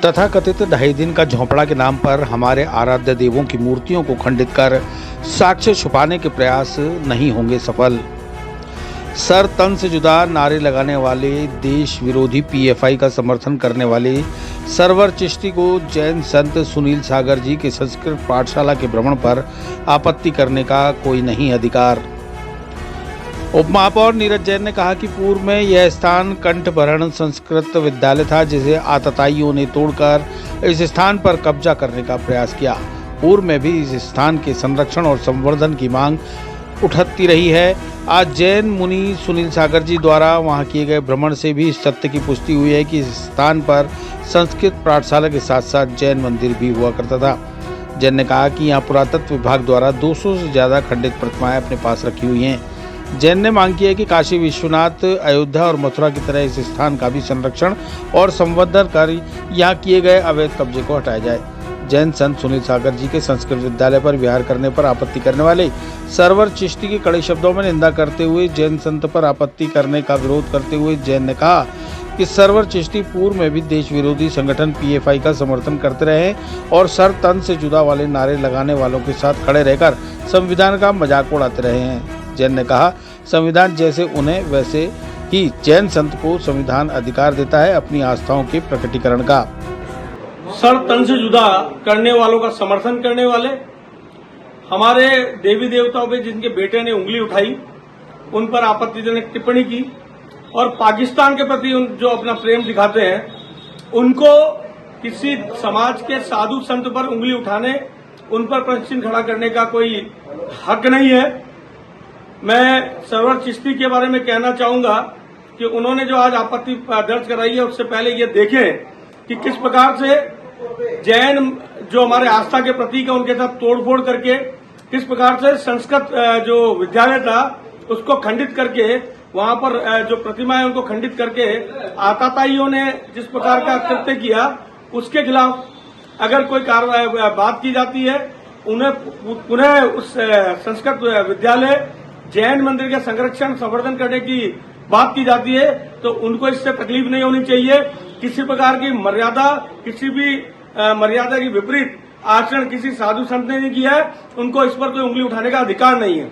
तथाकथित 2.5 दिन का झोंपड़ा के नाम पर हमारे आराध्य देवों की मूर्तियों को खंडित कर साक्ष्य छुपाने के प्रयास नहीं होंगे सफल। सर तन से जुदा नारे लगाने वाले देश विरोधी पीएफआई का समर्थन करने वाले सरवर चिश्ती को जैन संत सुनील सागर जी के संस्कृत पाठशाला के भ्रमण पर आपत्ति करने का कोई नहीं अधिकार। उप महापौर नीरज जैन ने कहा कि पूर्व में यह स्थान कंठभरण संस्कृत विद्यालय था, जिसे आतताइयों ने तोड़कर इस स्थान पर कब्जा करने का प्रयास किया। पूर्व में भी इस स्थान के संरक्षण और संवर्धन की मांग उठती रही है। आज जैन मुनि सुनील सागर जी द्वारा वहां किए गए भ्रमण से भी इस तथ्य की पुष्टि हुई है कि इस स्थान पर संस्कृत पाठशाला के साथ साथ जैन मंदिर भी हुआ करता था। जैन ने कहा कि यहाँ पुरातत्व विभाग द्वारा 200 से ज्यादा खंडित प्रतिमाएं अपने पास रखी हुई हैं। जैन ने मांग की है कि काशी विश्वनाथ, अयोध्या और मथुरा की तरह इस स्थान का भी संरक्षण और संवर्धन कर यहाँ किए गए अवैध कब्जे को हटाया जाए। जैन संत सुनील सागर जी के संस्कृत विद्यालय पर विहार करने पर आपत्ति करने वाले सरवर चिश्ती की कड़े शब्दों में निंदा करते हुए जैन संत पर आपत्ति करने का विरोध करते हुए जैन ने कहा कि सरवर चिश्ती पूर्व में भी देश विरोधी संगठन पीएफआई का समर्थन करते रहे और सर तन से जुदा वाले नारे लगाने वालों के साथ खड़े रहकर संविधान का मजाक उड़ाते रहे हैं। जैन ने कहा, संविधान जैसे उन्हें वैसे ही जैन संत को संविधान अधिकार देता है अपनी आस्थाओं के प्रकटीकरण का। सर तन से जुदा करने वालों का समर्थन करने वाले, हमारे देवी देवताओं पे जिनके बेटे ने उंगली उठाई उन पर आपत्तिजनक टिप्पणी की और पाकिस्तान के प्रति जो अपना प्रेम दिखाते हैं उनको किसी समाज के साधु संत पर उंगली उठाने, उन पर प्रश्न खड़ा करने का कोई हक नहीं है। मैं सरवर चिश्ती के बारे में कहना चाहूंगा कि उन्होंने जो आज आपत्ति दर्ज कराई है उससे पहले ये देखें कि किस प्रकार से जैन जो हमारे आस्था के प्रतीक है उनके साथ तोड़फोड़ करके किस प्रकार से संस्कृत जो विद्यालय था उसको खंडित करके वहां पर जो प्रतिमा है उनको खंडित करके आताताइयों ने जिस प्रकार का कृत्य किया उसके खिलाफ अगर कोई कार्रवाई बात की जाती है, उन्हें पुनः उस संस्कृत विद्यालय जैन मंदिर के संरक्षण संवर्धन करने की बात की जाती है तो उनको इससे तकलीफ नहीं होनी चाहिए। किसी प्रकार की मर्यादा, किसी भी मर्यादा की विपरीत आचरण किसी साधु संत ने नहीं किया है, उनको इस पर कोई उंगली उठाने का अधिकार नहीं है।